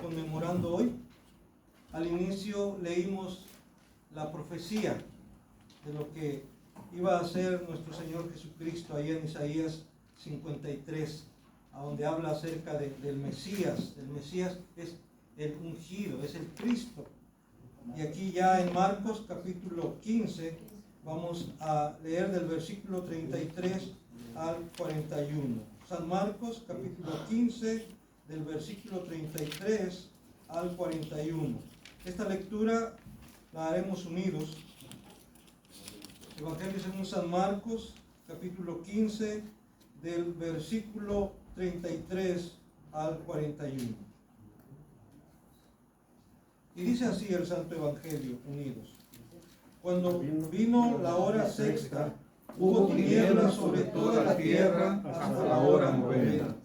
conmemorando hoy. Al inicio leímos la profecía de lo que iba a hacer nuestro Señor Jesucristo ahí en Isaías 53, a donde habla acerca del Mesías. El Mesías es el ungido, es el Cristo. Y aquí ya en Marcos capítulo 15 vamos a leer del versículo 33 al 41. San Marcos capítulo 15 del versículo 33 al 41. Esta lectura la haremos unidos. Evangelio según San Marcos capítulo 15 del versículo 33 al 41. Y dice así el Santo Evangelio, unidos. Cuando vino la hora sexta, hubo tinieblas sobre toda la tierra hasta la hora novena.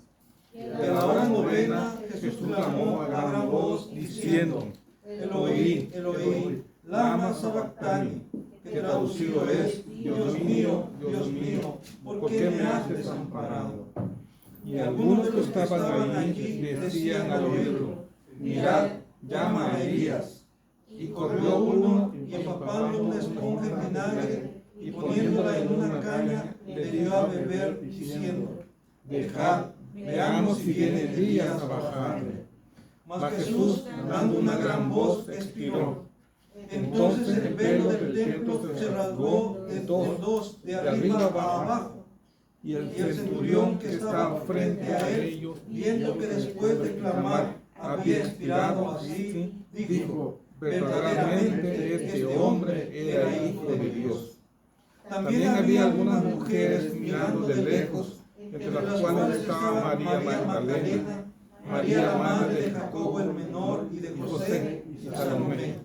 Y a la hora novena Jesús clamó a gran voz diciendo: Eloí, Eloí, lama sabactani, que traducido es: Dios mío, ¿por qué me has desamparado? Y algunos de los que estaban allí decían al oírlo: Mirad, llama a Elías. Y corrió uno y empapando una esponja en vinagre y poniéndola en una caña, le dio a beber diciendo: Dejad, veamos si viene Elías a bajarle. Mas Jesús, dando una gran voz, expiró. Entonces el velo del templo se rasgó en dos, de arriba a abajo. Y el centurión que estaba frente a él, viendo que después de clamar había expirado así, dijo: verdaderamente este hombre era hijo de Dios. También había algunas mujeres mirando de lejos, entre las cuales estaba María Magdalena, María la madre de Jacobo el menor y de José y Salomé,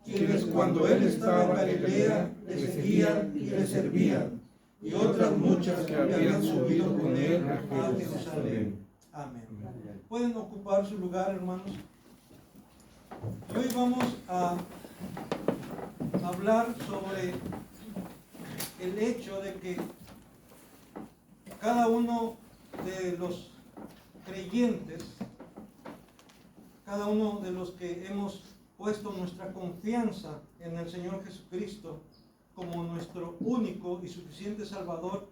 quienes cuando él estaba en Galilea le seguían y le servían, y otras muchas que habían subido con él a Jerusalén. Amén. ¿Pueden ocupar su lugar, hermanos? Hoy vamos a hablar sobre el hecho de que cada uno de los creyentes, cada uno de los que hemos puesto nuestra confianza en el Señor Jesucristo como nuestro único y suficiente Salvador,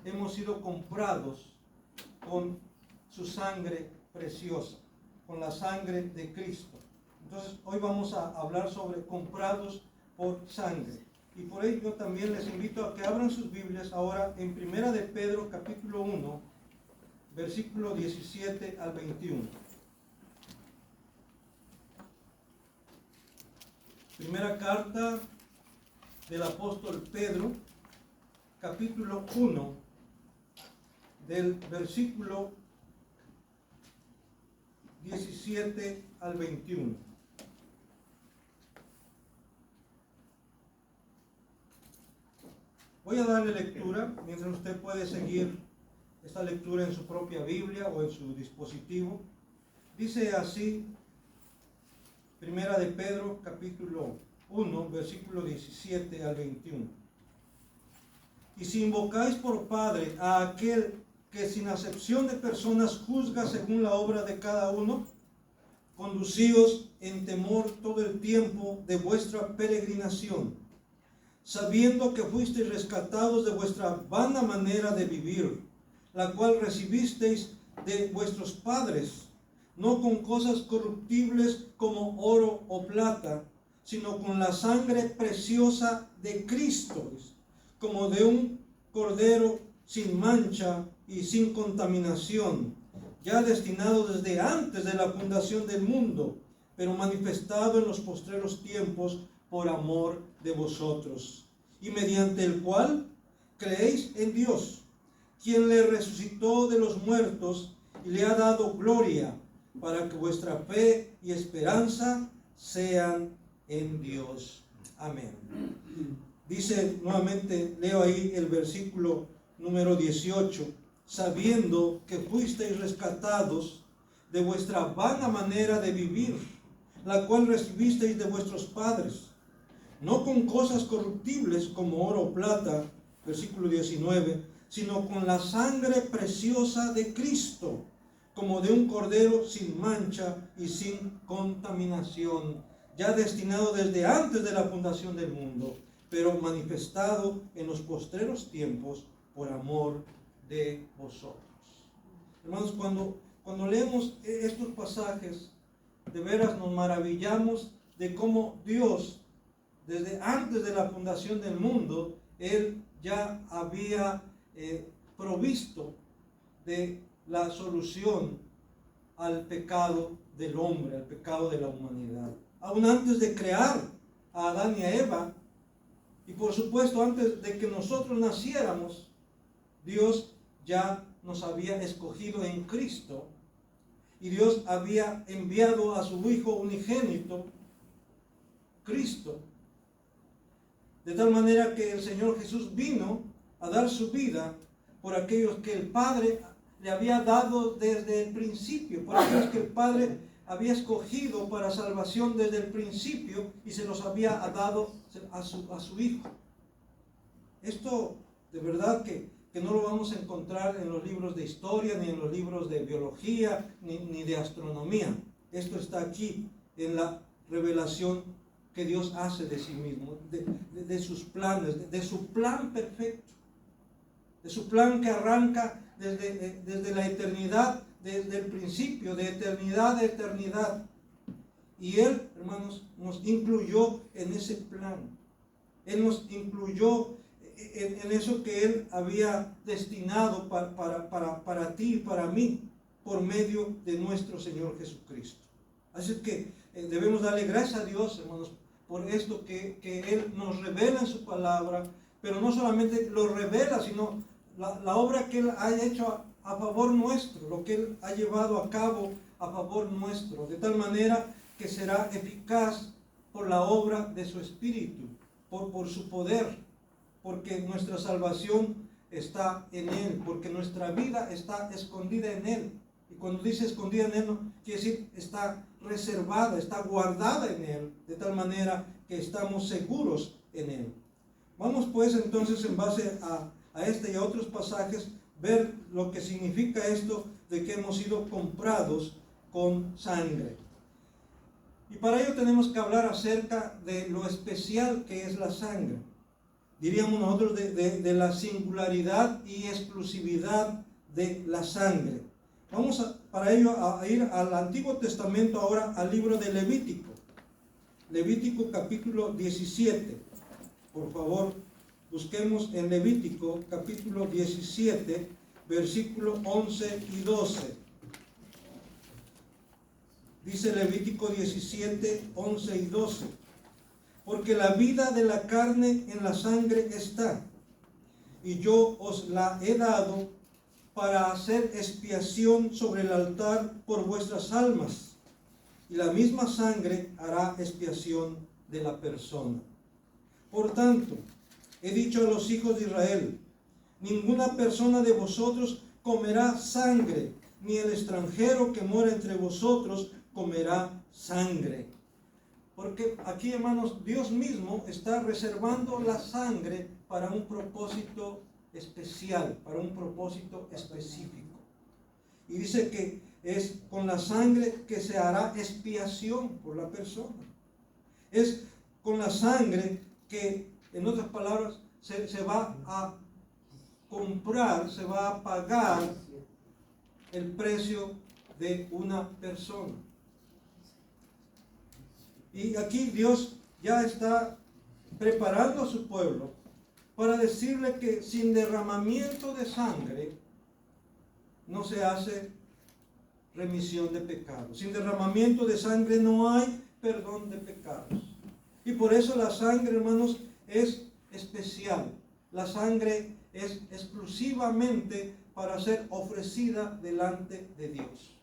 hemos sido comprados con su sangre preciosa, con la sangre de Cristo. Entonces hoy vamos a hablar sobre comprados por sangre. Y por ello también les invito a que abran sus Biblias ahora en Primera de Pedro capítulo 1, versículo 17 al 21. Primera carta del apóstol Pedro, capítulo 1, del versículo 17 al 21. Voy a darle lectura, mientras usted puede seguir esta lectura en su propia Biblia o en su dispositivo. Dice así, Primera de Pedro, capítulo 1, versículo 17 al 21. Y si invocáis por Padre a aquel que sin acepción de personas juzga según la obra de cada uno, conducíos en temor todo el tiempo de vuestra peregrinación, sabiendo que fuisteis rescatados de vuestra vana manera de vivir, la cual recibisteis de vuestros padres, no con cosas corruptibles como oro o plata, sino con la sangre preciosa de Cristo, como de un cordero sin mancha y sin contaminación, ya destinado desde antes de la fundación del mundo, pero manifestado en los postreros tiempos por amor de vosotros, y mediante el cual creéis en Dios, quien le resucitó de los muertos y le ha dado gloria, para que vuestra fe y esperanza sean en Dios. Amén. Dice nuevamente, leo ahí el versículo número 18, sabiendo que fuisteis rescatados de vuestra vana manera de vivir, la cual recibisteis de vuestros padres, no con cosas corruptibles como oro o plata, versículo 19, sino con la sangre preciosa de Cristo, como de un cordero sin mancha y sin contaminación, ya destinado desde antes de la fundación del mundo, pero manifestado en los postreros tiempos por amor de vosotros. Hermanos, cuando leemos estos pasajes, de veras nos maravillamos de cómo Dios, desde antes de la fundación del mundo, Él ya había provisto de la solución al pecado del hombre, al pecado de la humanidad. Aún antes de crear a Adán y a Eva, y por supuesto antes de que nosotros naciéramos, Dios ya nos había escogido en Cristo, y Dios había enviado a su Hijo unigénito, Cristo, de tal manera que el Señor Jesús vino a dar su vida por aquellos que el Padre le había dado desde el principio, por aquellos que el Padre había escogido para salvación desde el principio y se los había dado a su Hijo. Esto de verdad que no lo vamos a encontrar en los libros de historia, ni en los libros de biología, ni de astronomía. Esto está aquí en la revelación que Dios hace de sí mismo, de sus planes, de su plan perfecto, de su plan que arranca desde la eternidad, desde el principio, de eternidad a eternidad. Y Él, hermanos, nos incluyó en ese plan. Él nos incluyó en eso que Él había destinado para ti y para mí, por medio de nuestro Señor Jesucristo. Así que debemos darle gracias a Dios, hermanos, por esto que Él nos revela en su palabra, pero no solamente lo revela, sino la obra que Él ha hecho a favor nuestro, lo que Él ha llevado a cabo a favor nuestro, de tal manera que será eficaz por la obra de su Espíritu, por su poder, porque nuestra salvación está en Él, porque nuestra vida está escondida en Él. Y cuando dice escondida en Él, no quiere decir está reservada, está guardada en Él, de tal manera que estamos seguros en Él. Vamos pues entonces, en base a este y a otros pasajes, ver lo que significa esto de que hemos sido comprados con sangre. Y para ello tenemos que hablar acerca de lo especial que es la sangre. Diríamos nosotros de la singularidad y exclusividad de la sangre. Vamos para ello a ir al Antiguo Testamento, ahora al libro de Levítico. Levítico capítulo 17. Por favor, busquemos en Levítico capítulo 17, versículos 11 y 12. Dice Levítico 17, 11 y 12. Porque la vida de la carne en la sangre está, y yo os la he dado para hacer expiación sobre el altar por vuestras almas, y la misma sangre hará expiación de la persona. Por tanto, he dicho a los hijos de Israel, ninguna persona de vosotros comerá sangre, ni el extranjero que mora entre vosotros comerá sangre. Porque aquí, hermanos, Dios mismo está reservando la sangre para un propósito especial, para un propósito específico. Y dice que es con la sangre que se hará expiación por la persona. Es con la sangre que, en otras palabras, se va a comprar, se va a pagar el precio de una persona. Y aquí Dios ya está preparando a su pueblo para decirle que sin derramamiento de sangre no se hace remisión de pecados. Sin derramamiento de sangre no hay perdón de pecados. Y por eso la sangre, hermanos, es especial. La sangre es exclusivamente para ser ofrecida delante de Dios.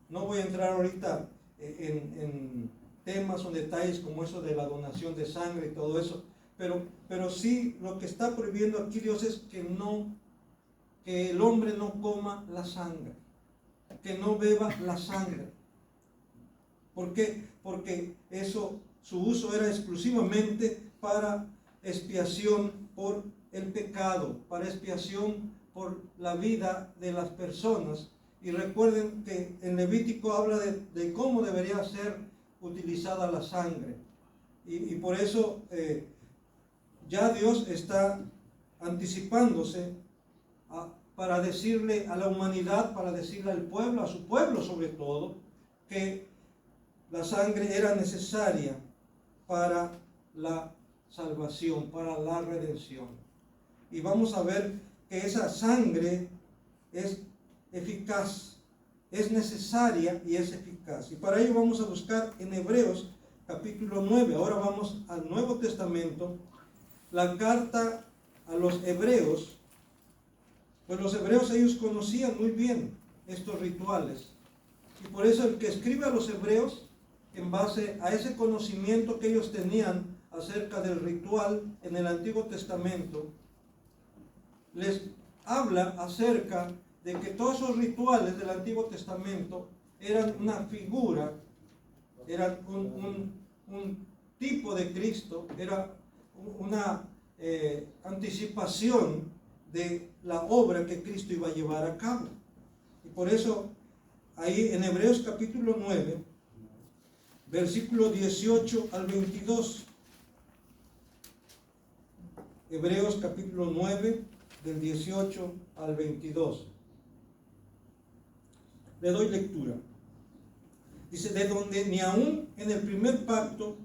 No voy a entrar ahorita en temas o detalles como eso de la donación de sangre y todo eso, pero sí lo que está prohibiendo aquí Dios es que el hombre no coma la sangre, que no beba la sangre. ¿Por qué? Porque su uso era exclusivamente para expiación por el pecado, para expiación por la vida de las personas. Y recuerden que en Levítico habla de cómo debería ser utilizada la sangre. Y por eso ya Dios está anticipándose para decirle a la humanidad, para decirle al pueblo, a su pueblo sobre todo, que la sangre era necesaria para la salvación, para la redención. Y vamos a ver que esa sangre es eficaz, es necesaria y es eficaz. Y para ello vamos a buscar en Hebreos capítulo 9. Ahora vamos al Nuevo Testamento, la carta a los hebreos. Pues los hebreos, ellos conocían muy bien estos rituales. Y por eso el que escribe a los hebreos, en base a ese conocimiento que ellos tenían acerca del ritual en el Antiguo Testamento, les habla acerca de que todos esos rituales del Antiguo Testamento eran una figura, eran un tipo de Cristo, era una anticipación de la obra que Cristo iba a llevar a cabo. Y por eso ahí en Hebreos capítulo 9, versículo 18 al 22. Hebreos capítulo 9, del 18 al 22. Le doy lectura. Dice, de donde ni aún en el primer pacto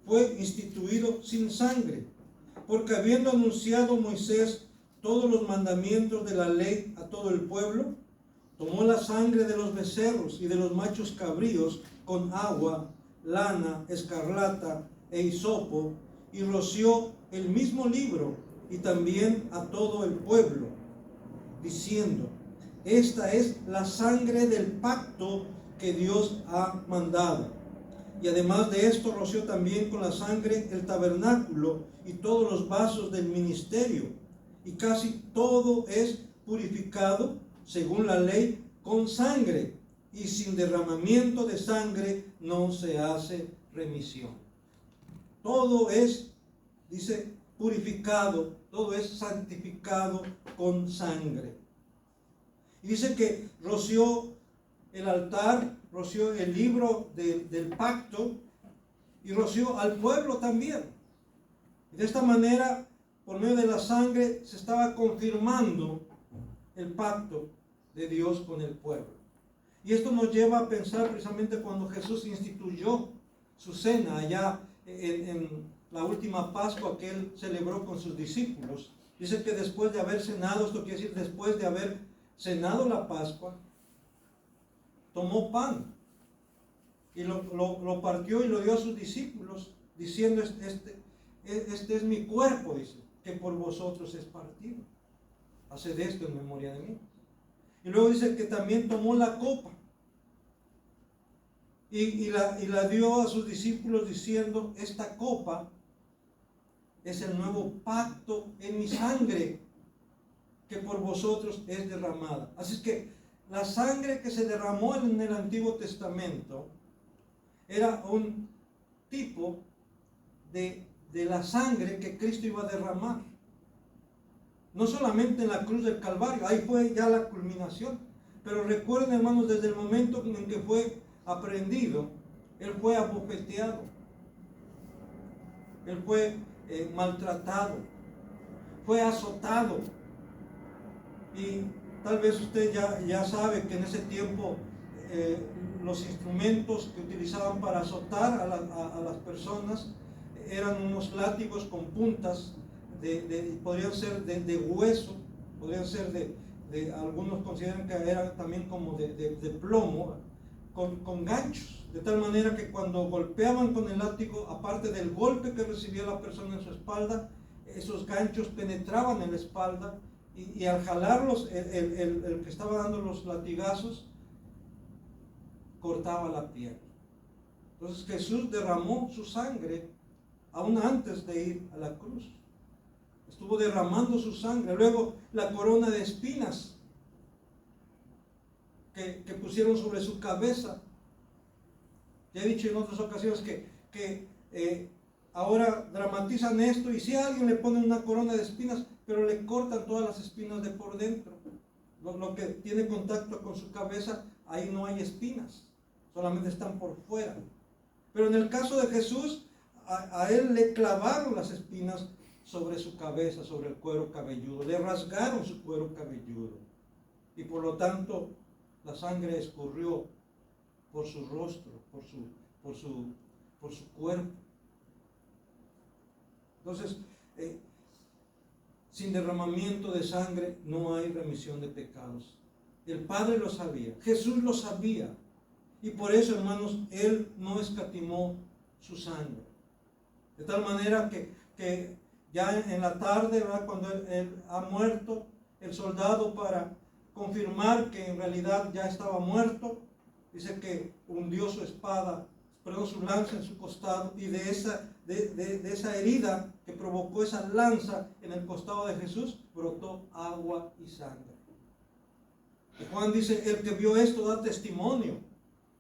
fue instituido sin sangre, porque habiendo anunciado Moisés todos los mandamientos de la ley a todo el pueblo, tomó la sangre de los becerros y de los machos cabríos con agua, lana, escarlata e hisopo, y roció el mismo libro y también a todo el pueblo, diciendo, esta es la sangre del pacto que Dios ha mandado. Y además de esto roció también con la sangre el tabernáculo y todos los vasos del ministerio, y casi todo es purificado según la ley con sangre, y sin derramamiento de sangre no se hace remisión. Todo es, dice, purificado, todo es santificado con sangre. Y dice que roció el altar, roció el libro del pacto y roció al pueblo también. Y de esta manera, por medio de la sangre, se estaba confirmando el pacto de Dios con el pueblo. Y esto nos lleva a pensar precisamente cuando Jesús instituyó su cena allá en la última Pascua que él celebró con sus discípulos. Dice que después de haber cenado, esto quiere decir después de haber cenado la Pascua, tomó pan y lo partió y lo dio a sus discípulos, diciendo, este es mi cuerpo, dice, que por vosotros es partido. Haced esto en memoria de mí. Y luego dice que también tomó la copa y la dio a sus discípulos diciendo, esta copa es el nuevo pacto en mi sangre, que por vosotros es derramada. Así es que la sangre que se derramó en el Antiguo Testamento era un tipo de la sangre que Cristo iba a derramar. No solamente en la cruz del Calvario, ahí fue ya la culminación. Pero recuerden, hermanos, desde el momento en que fue aprehendido, él fue abofeteado, él fue maltratado, fue azotado. Y tal vez usted ya sabe que en ese tiempo los instrumentos que utilizaban para azotar a las personas eran unos látigos con puntas, podrían ser de hueso, podrían ser algunos consideran que eran también como de plomo, con ganchos, de tal manera que cuando golpeaban con el látigo, aparte del golpe que recibía la persona en su espalda, esos ganchos penetraban en la espalda y al jalarlos, el que estaba dando los latigazos cortaba la piel. Entonces Jesús derramó su sangre aún antes de ir a la cruz. Estuvo derramando su sangre. Luego la corona de espinas que pusieron sobre su cabeza. Ya he dicho en otras ocasiones que ahora dramatizan esto, y si a alguien le ponen una corona de espinas, pero le cortan todas las espinas de por dentro. lo que tiene contacto con su cabeza, ahí no hay espinas, solamente están por fuera. Pero en el caso de Jesús, a él le clavaron las espinas sobre su cabeza, sobre el cuero cabelludo, le rasgaron su cuero cabelludo, y por lo tanto la sangre escurrió por su rostro, por su cuerpo. Entonces, sin derramamiento de sangre no hay remisión de pecados. El Padre lo sabía, Jesús lo sabía, y por eso, hermanos, Él no escatimó su sangre. De tal manera que ya en la tarde, ¿verdad?, cuando él ha muerto, el soldado, para confirmar que en realidad ya estaba muerto, dice que hundió su espada, pegó su lanza en su costado, y de esa herida que provocó esa lanza en el costado de Jesús, brotó agua y sangre. Y Juan dice, el que vio esto da testimonio.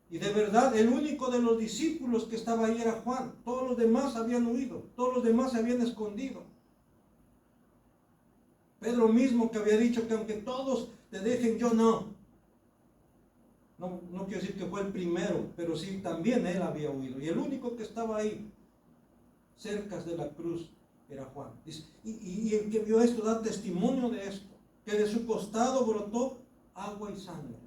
Y de verdad, el único de los discípulos que estaba ahí era Juan. Todos los demás habían huido, todos los demás se habían escondido. Pedro mismo, que había dicho que aunque todos te dejen, yo no. No quiero decir que fue el primero, pero sí, también él había huido. Y el único que estaba ahí, cerca de la cruz, era Juan. Y el que vio esto da testimonio de esto, que de su costado brotó agua y sangre.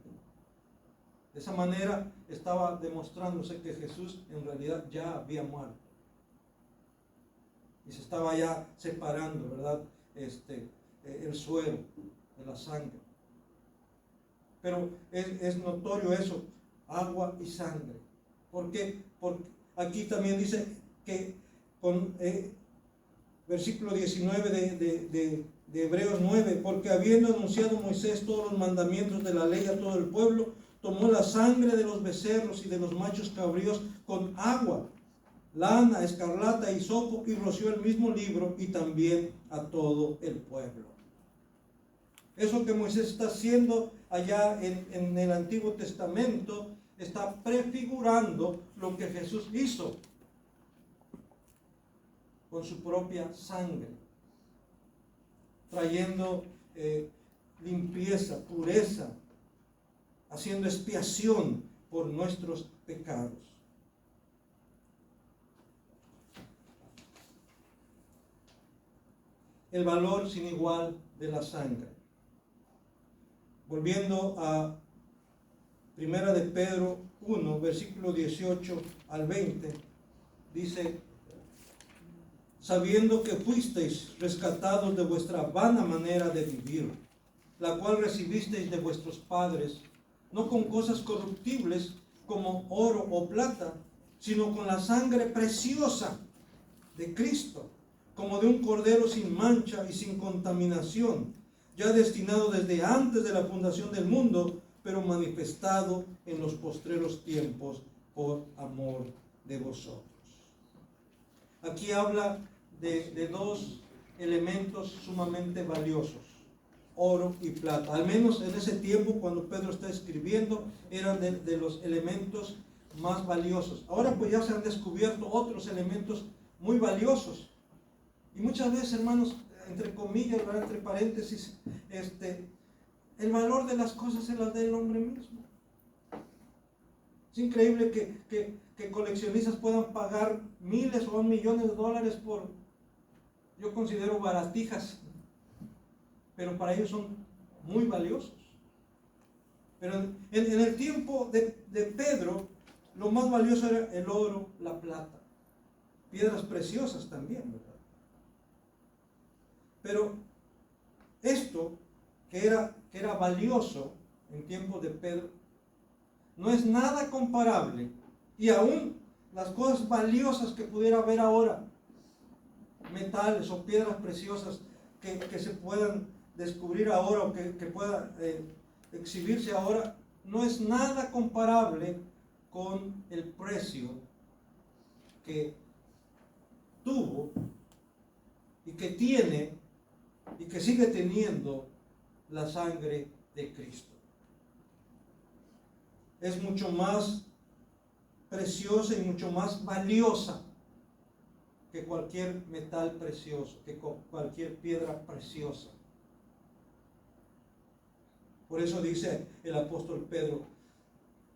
De esa manera estaba demostrándose que Jesús en realidad ya había muerto. Y se estaba ya separando, ¿verdad?, el suero de la sangre. Pero es notorio eso, agua y sangre. ¿Por qué? Porque aquí también dice que con versículo 19 de Hebreos 9, porque habiendo anunciado Moisés todos los mandamientos de la ley a todo el pueblo, tomó la sangre de los becerros y de los machos cabríos con agua, lana, escarlata, hisopo, y roció el mismo libro y también a todo el pueblo. Eso que Moisés está haciendo allá en el Antiguo Testamento está prefigurando lo que Jesús hizo con su propia sangre, trayendo limpieza, pureza, haciendo expiación por nuestros pecados. El valor sin igual de la sangre. Volviendo a 1 de Pedro 1, versículo 18 al 20, dice, sabiendo que fuisteis rescatados de vuestra vana manera de vivir, la cual recibisteis de vuestros padres, no con cosas corruptibles como oro o plata, sino con la sangre preciosa de Cristo, como de un cordero sin mancha y sin contaminación, ya destinado desde antes de la fundación del mundo, pero manifestado en los postreros tiempos por amor de vosotros. Aquí habla de dos elementos sumamente valiosos, oro y plata. Al menos en ese tiempo, cuando Pedro está escribiendo, eran de los elementos más valiosos. Ahora pues ya se han descubierto otros elementos muy valiosos. Y muchas veces, hermanos, entre comillas, entre paréntesis, el valor de las cosas se las da el hombre mismo. Es increíble que coleccionistas puedan pagar miles o millones de dólares por, yo considero, baratijas, pero para ellos son muy valiosos. Pero en el tiempo de Pedro, lo más valioso era el oro, la plata, piedras preciosas también, ¿verdad? Pero esto que era valioso en tiempos de Pedro, no es nada comparable, y aún las cosas valiosas que pudiera haber ahora, metales o piedras preciosas que se puedan descubrir ahora o que pueda exhibirse ahora, no es nada comparable con el precio que tuvo y que tiene y que sigue teniendo la sangre de Cristo. Es mucho más preciosa y mucho más valiosa que cualquier metal precioso, que cualquier piedra preciosa. Por eso dice el apóstol Pedro,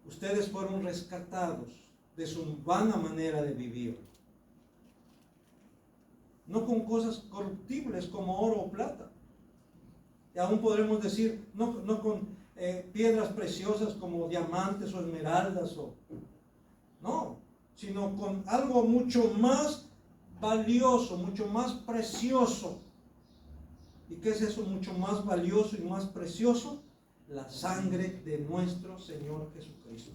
ustedes fueron rescatados de su vana manera de vivir. No con cosas corruptibles como oro o plata. Y aún podremos decir, no con piedras preciosas como diamantes o esmeraldas, no, sino con algo mucho más valioso, mucho más precioso. ¿Y qué es eso mucho más valioso y más precioso? La sangre de nuestro Señor Jesucristo.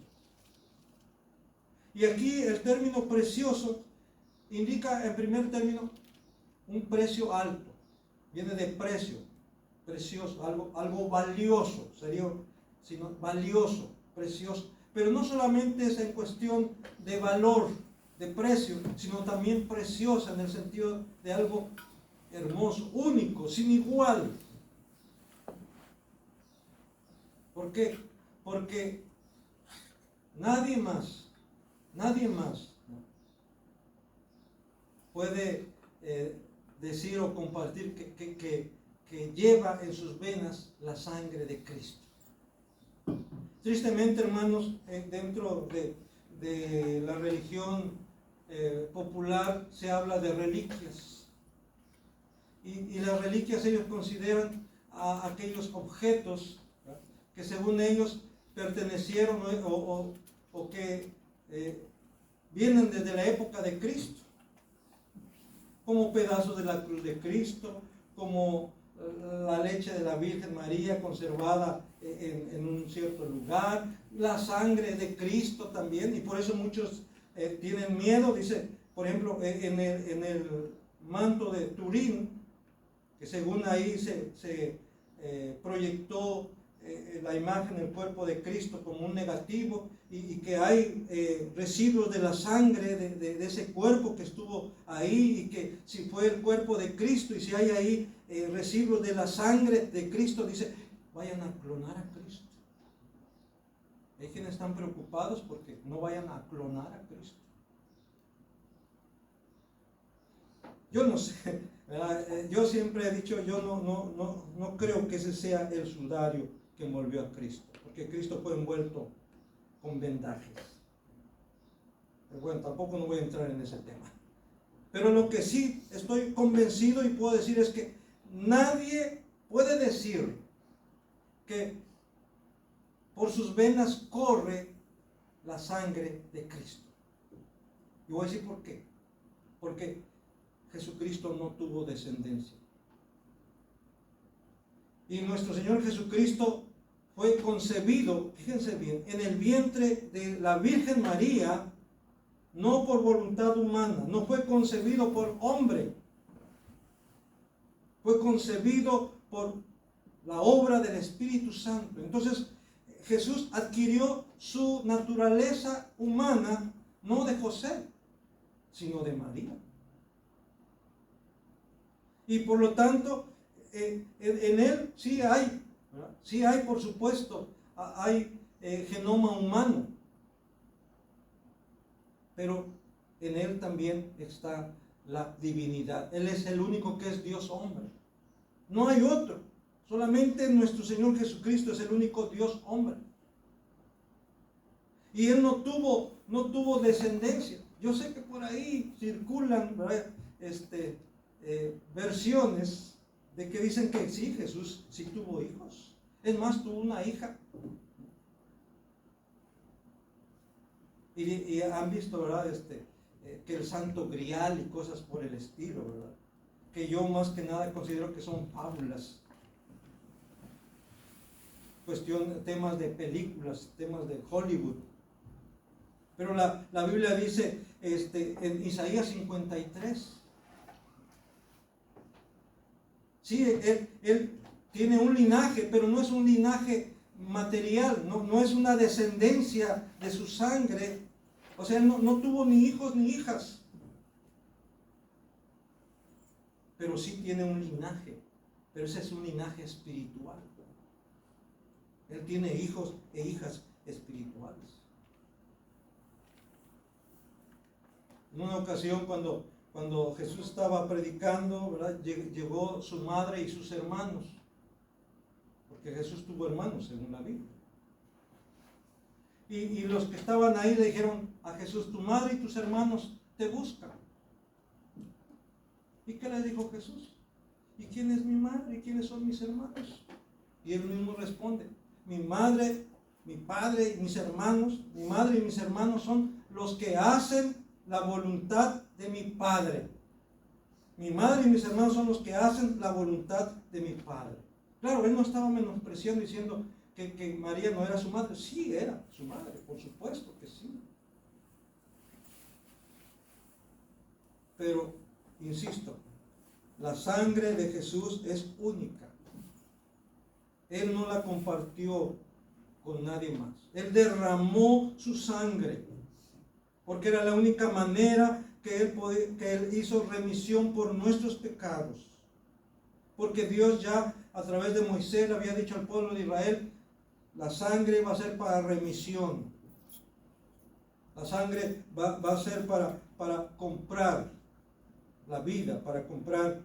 Y aquí el término precioso indica en primer término un precio alto. Viene de precio, precioso, algo valioso, sería, sino valioso, precioso. Pero no solamente es en cuestión de valor, de precio, sino también preciosa en el sentido de algo hermoso, único, sin igual. ¿Por qué? Porque nadie más puede decir o compartir que lleva en sus venas la sangre de Cristo. Tristemente, hermanos, dentro de la religión popular se habla de reliquias. Y las reliquias ellos consideran a aquellos objetos que según ellos pertenecieron o que vienen desde la época de Cristo, como pedazos de la cruz de Cristo, como la leche de la Virgen María conservada en un cierto lugar, la sangre de Cristo también, y por eso muchos tienen miedo. Dice, por ejemplo, en el manto de Turín, que según ahí se proyectó la imagen del cuerpo de Cristo como un negativo, y que hay residuos de la sangre de ese cuerpo que estuvo ahí, y que si fue el cuerpo de Cristo y si hay ahí residuos de la sangre de Cristo, dice, vayan a clonar a Cristo. Hay quienes están preocupados porque no vayan a clonar a Cristo. Yo no sé, yo siempre he dicho, yo no creo que ese sea el sudario que envolvió a Cristo, porque Cristo fue envuelto con vendajes. Pero bueno, tampoco no voy a entrar en ese tema. Pero lo que sí estoy convencido y puedo decir es que nadie puede decir que por sus venas corre la sangre de Cristo. Y voy a decir por qué. Porque Jesucristo no tuvo descendencia. Y nuestro Señor Jesucristo fue concebido, fíjense bien, en el vientre de la Virgen María, no por voluntad humana, no fue concebido por hombre, fue concebido por la obra del Espíritu Santo. Entonces, Jesús adquirió su naturaleza humana, no de José, sino de María. Y por lo tanto, en él sí hay, por supuesto, hay genoma humano, pero en él también está la divinidad. Él es el único que es Dios hombre. No hay otro. Solamente nuestro Señor Jesucristo es el único Dios hombre. Y él no tuvo descendencia. Yo sé que por ahí circulan versiones de que dicen que sí, Jesús sí tuvo hijos. Es más, tuvo una hija. Y han visto, ¿verdad? Que el Santo Grial y cosas por el estilo, ¿verdad? Que yo más que nada considero que son fábulas. Temas de películas, temas de Hollywood. Pero la Biblia dice en Isaías 53. Sí, él tiene un linaje, pero no es un linaje material, no es una descendencia de su sangre. O sea, él no tuvo ni hijos ni hijas. Pero sí tiene un linaje, pero ese es un linaje espiritual. Él tiene hijos e hijas espirituales. En una ocasión cuando Jesús estaba predicando, ¿verdad? Llegó su madre y sus hermanos, porque porque Jesús tuvo hermanos según la Biblia. Y los que estaban ahí le dijeron a Jesús, tu madre y tus hermanos te buscan. ¿Y qué le dijo Jesús? ¿Y quién es mi madre y quiénes son mis hermanos? Y él mismo responde, mi madre, mi padre y mis hermanos, mi madre y mis hermanos son los que hacen la voluntad de mi Padre. Mi madre y mis hermanos son los que hacen la voluntad de mi Padre. Claro, él no estaba menospreciando diciendo que María no era su madre. Sí, era su madre, por supuesto que sí. Pero, insisto, la sangre de Jesús es única. Él no la compartió con nadie más. Él derramó su sangre, porque era la única manera que él hizo remisión por nuestros pecados. Porque Dios ya a través de Moisés le había dicho al pueblo de Israel, la sangre va a ser para remisión. La sangre va a ser para comprar la vida, para comprar,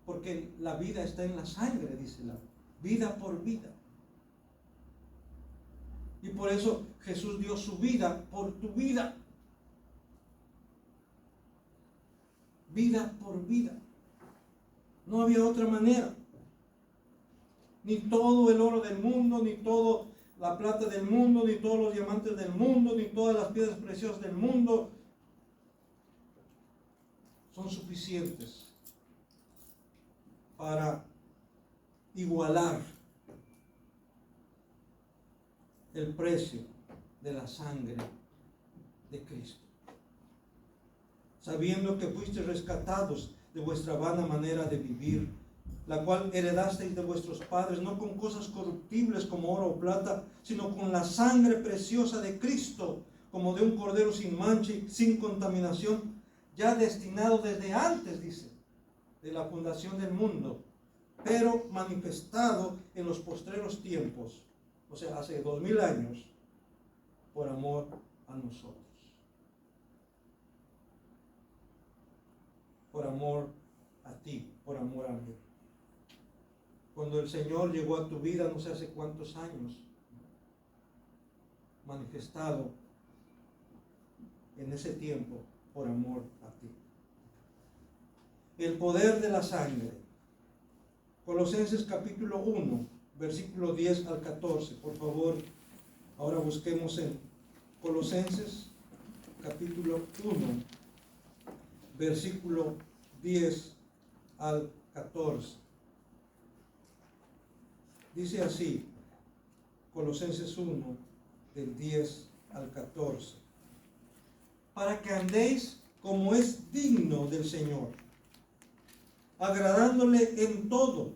porque la vida está en la sangre, dice la vida por vida. Y por eso Jesús dio su vida por tu vida. Vida por vida. No había otra manera. Ni todo el oro del mundo, ni toda la plata del mundo, ni todos los diamantes del mundo, ni todas las piedras preciosas del mundo son suficientes para igualar el precio de la sangre de Cristo. Sabiendo que fuisteis rescatados de vuestra vana manera de vivir, la cual heredasteis de vuestros padres, no con cosas corruptibles como oro o plata, sino con la sangre preciosa de Cristo, como de un cordero sin mancha y sin contaminación, ya destinado desde antes, dice, de la fundación del mundo, pero manifestado en los postreros tiempos, o sea, hace 2000 años, por amor a nosotros. Por amor a ti, por amor a mí. Cuando el Señor llegó a tu vida, no sé hace cuántos años, manifestado en ese tiempo, por amor a ti. El poder de la sangre. Colosenses capítulo 1, versículo 10 al 14. Por favor, ahora busquemos en Colosenses capítulo 1, versículo 10 al 14. Dice así, Colosenses 1, del 10 al 14. Para que andéis como es digno del Señor, agradándole en todo,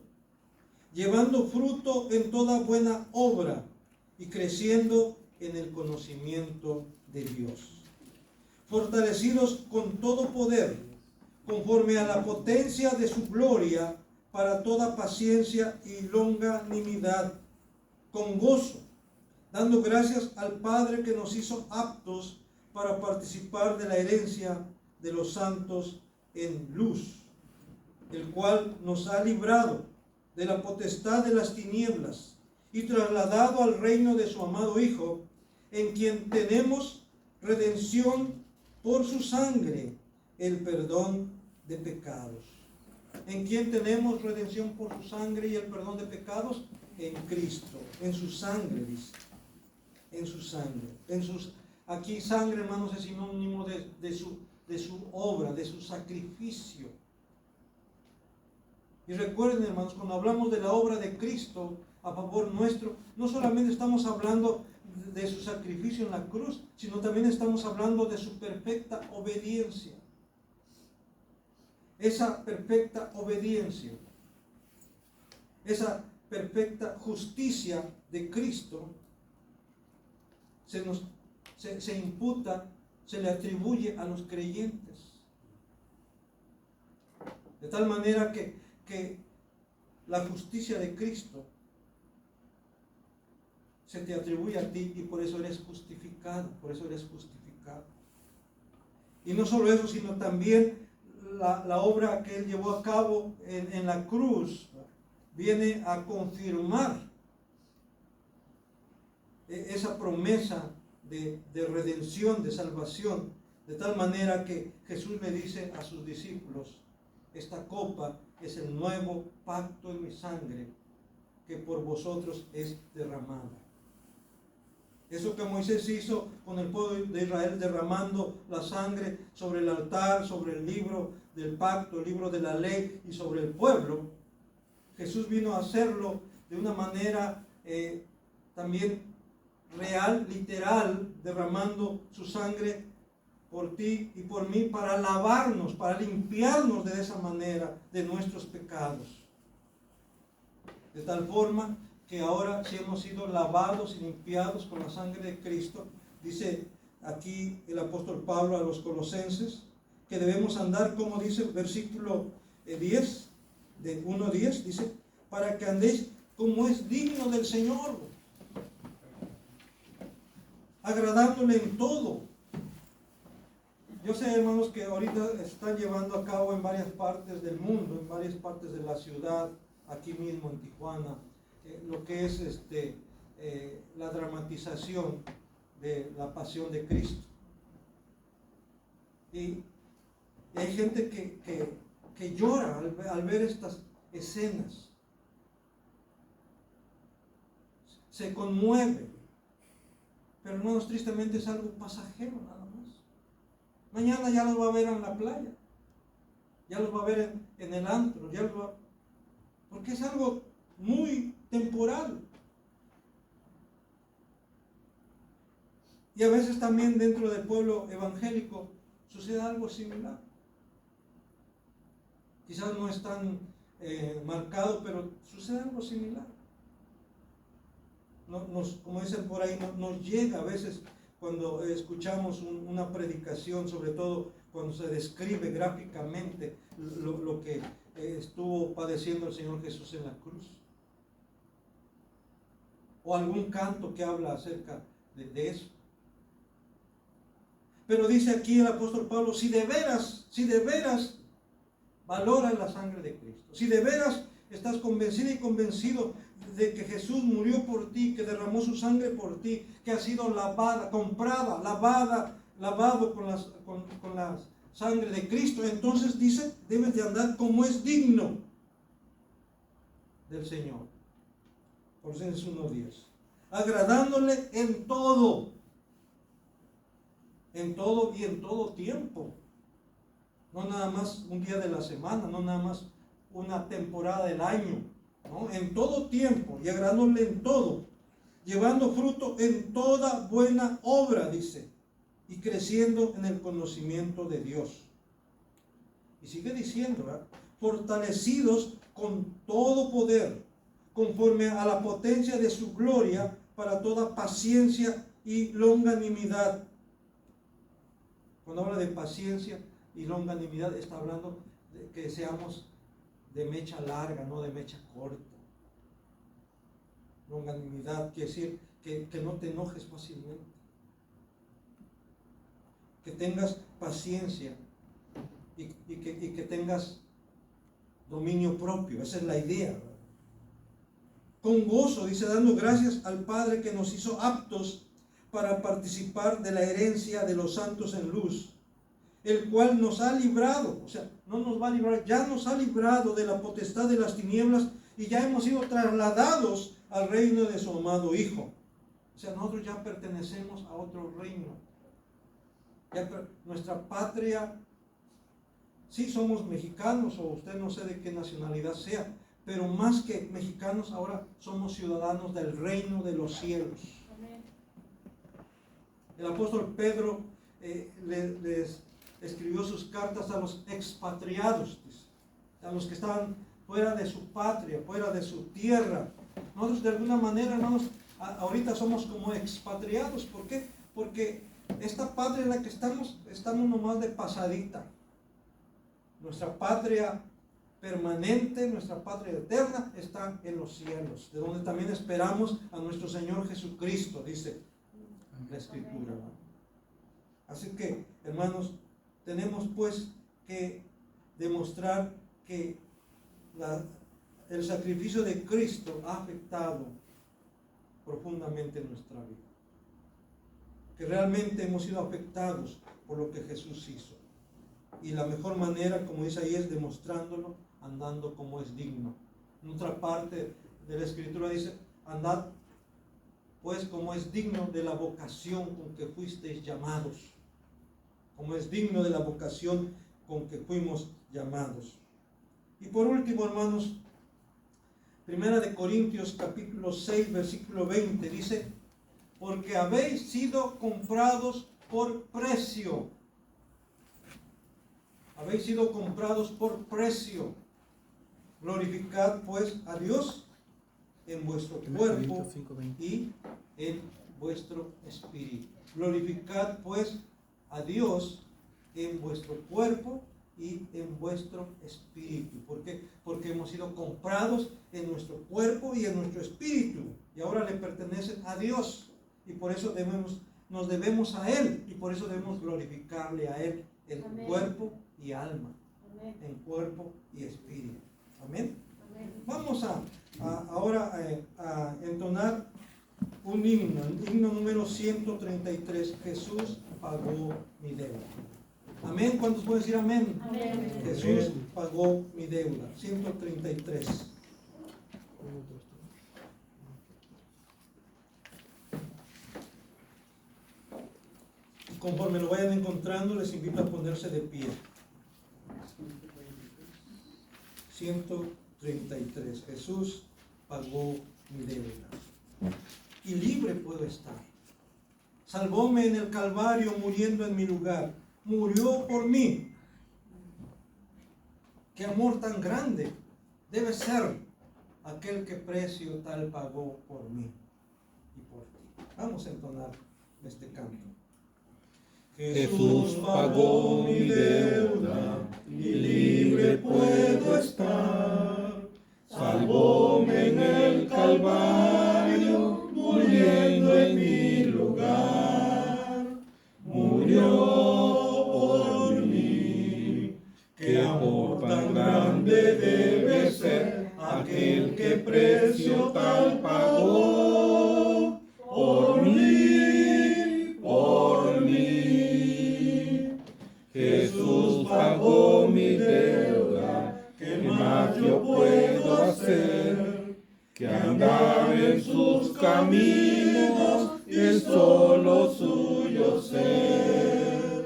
llevando fruto en toda buena obra y creciendo en el conocimiento de Dios, fortalecidos con todo poder, conforme a la potencia de su gloria, para toda paciencia y longanimidad, con gozo, dando gracias al Padre que nos hizo aptos para participar de la herencia de los santos en luz, el cual nos ha librado de la potestad de las tinieblas y trasladado al reino de su amado Hijo, en quien tenemos redención por su sangre, el perdón de pecados. ¿En quién tenemos redención por su sangre y el perdón de pecados? En Cristo, en su sangre, dice. En su sangre. Aquí sangre, hermanos, es sinónimo de su obra, de su sacrificio. Y recuerden, hermanos, cuando hablamos de la obra de Cristo a favor nuestro, no solamente estamos hablando de su sacrificio en la cruz, sino también estamos hablando de su perfecta obediencia. Esa perfecta obediencia, esa perfecta justicia de Cristo se imputa, se le atribuye a los creyentes. De tal manera que la justicia de Cristo se te atribuye a ti y por eso eres justificado, Y no solo eso, sino también la obra que Él llevó a cabo en la cruz viene a confirmar esa promesa de redención, de salvación, de tal manera que Jesús le dice a sus discípulos: esta copa es el nuevo pacto en mi sangre, que por vosotros es derramada. Eso que Moisés hizo con el pueblo de Israel, derramando la sangre sobre el altar, sobre el libro del pacto, el libro de la ley y sobre el pueblo, Jesús vino a hacerlo de una manera también real, literal, derramando su sangre por ti y por mí, para lavarnos, para limpiarnos de esa manera de nuestros pecados. De tal forma que ahora, si hemos sido lavados y limpiados con la sangre de Cristo, dice aquí el apóstol Pablo a los Colosenses, que debemos andar, como dice el versículo 10, de 1:10, dice, para que andéis como es digno del Señor, agradándole en todo. Yo sé, hermanos, que ahorita están llevando a cabo en varias partes del mundo, en varias partes de la ciudad, aquí mismo en Tijuana, lo que es la dramatización de la pasión de Cristo. Y hay gente que llora al ver estas escenas, se conmueve, pero hermanos, tristemente es algo pasajero nada más. Mañana ya los va a ver en la playa, ya los va a ver en el antro, porque es algo muy temporal. Y a veces también dentro del pueblo evangélico sucede algo similar. Quizás no es tan marcado, pero sucede algo similar. Como dicen por ahí, nos llega a veces cuando escuchamos una predicación, sobre todo cuando se describe gráficamente lo que estuvo padeciendo el Señor Jesús en la cruz. O algún canto que habla acerca de eso. Pero dice aquí el apóstol Pablo, si de veras valoras la sangre de Cristo, si de veras estás convencida y convencido de que Jesús murió por ti, que derramó su sangre por ti, que ha sido lavada, comprada, lavado con la sangre de Cristo, entonces dice, debes de andar como es digno del Señor. Colosenses 1:10. Agradándole en todo y en todo tiempo. No nada más un día de la semana, no nada más una temporada del año, ¿no? En todo tiempo y agradándole en todo, llevando fruto en toda buena obra, dice, y creciendo en el conocimiento de Dios. Y sigue diciendo, ¿verdad? Fortalecidos con todo poder, conforme a la potencia de su gloria, para toda paciencia y longanimidad. Cuando habla de paciencia y longanimidad, está hablando de que seamos de mecha larga, no de mecha corta. Longanimidad quiere decir que no te enojes fácilmente, que tengas paciencia y que tengas dominio propio. Esa es la idea, ¿verdad? Con gozo, dice, dando gracias al Padre que nos hizo aptos para participar de la herencia de los santos en luz, el cual nos ha librado, o sea, no nos va a librar, ya nos ha librado de la potestad de las tinieblas y ya hemos sido trasladados al reino de su amado Hijo. O sea, nosotros ya pertenecemos a otro reino. Nuestra patria, sí somos mexicanos, o usted no sé de qué nacionalidad sea, pero más que mexicanos ahora somos ciudadanos del reino de los cielos. El apóstol Pedro les escribió sus cartas a los expatriados, a los que estaban fuera de su patria, fuera de su tierra. Nosotros de alguna manera, hermanos, ahorita somos como expatriados. ¿Por qué? Porque esta patria en la que estamos nomás de pasadita. Nuestra patria permanente, nuestra patria eterna está en los cielos, de donde también esperamos a nuestro Señor Jesucristo, dice la Escritura. Así que, hermanos, tenemos pues que demostrar que el sacrificio de Cristo ha afectado profundamente en nuestra vida. Que realmente hemos sido afectados por lo que Jesús hizo. Y la mejor manera, como dice ahí, es demostrándolo, andando como es digno. En otra parte de la Escritura dice, andad pues como es digno de la vocación con que fuisteis llamados. Como es digno de la vocación con que fuimos llamados. Y por último, hermanos, Primera de Corintios capítulo 6, versículo 20, dice, porque habéis sido comprados por precio. Habéis sido comprados por precio. Glorificad pues a Dios en vuestro cuerpo y en vuestro espíritu. Glorificad pues a Dios en vuestro cuerpo y en vuestro espíritu. ¿Por qué? Porque hemos sido comprados en nuestro cuerpo y en nuestro espíritu. Y ahora le pertenecen a Dios. Y por eso nos debemos a Él. Y por eso debemos glorificarle a Él en Amén. Cuerpo y alma. Amén. En cuerpo y espíritu. Amén. Amén. Vamos ahora a entonar un himno número 133. Jesús pagó mi deuda. Amén. ¿Cuántos pueden decir amén? Amén. Jesús pagó mi deuda. 133. Conforme lo vayan encontrando, les invito a ponerse de pie. 133. Jesús pagó mi deuda. Y libre puedo estar. Salvóme en el Calvario muriendo en mi lugar. Murió por mí. Qué amor tan grande debe ser aquel que precio tal pagó por mí y por ti. Vamos a entonar este canto. Jesús pagó mi deuda y libre puedo estar. Salvóme en el Calvario, muriendo en mi lugar. Murió por mí. Qué amor tan grande debe ser aquel que precio tal pagó por mí, por mí. Jesús pagó mi deuda, ¿qué más yo puedo hacer? Que andar en sus caminos y el solo suyo ser.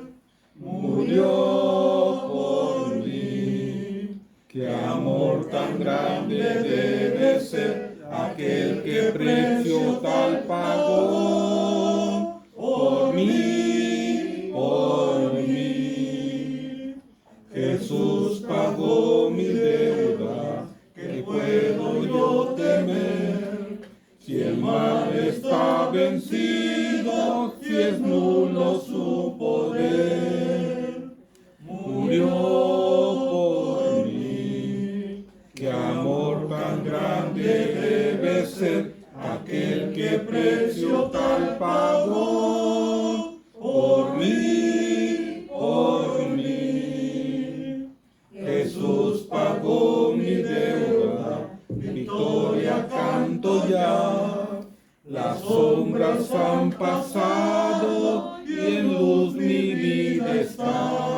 Murió por mí. Qué amor tan grande debe ser aquel que precio tal pagó por mí, por mí. Jesús pagó mi deuda, ¿qué puedo yo temer? Si el mal está vencido, si es nulo su poder. Murió por mí. Qué amor tan grande debe ser aquel que precio tal pagó por mí, por mí. Jesús pagó mi deuda, victoria canto ya. Las sombras han pasado y en luz mi vida está.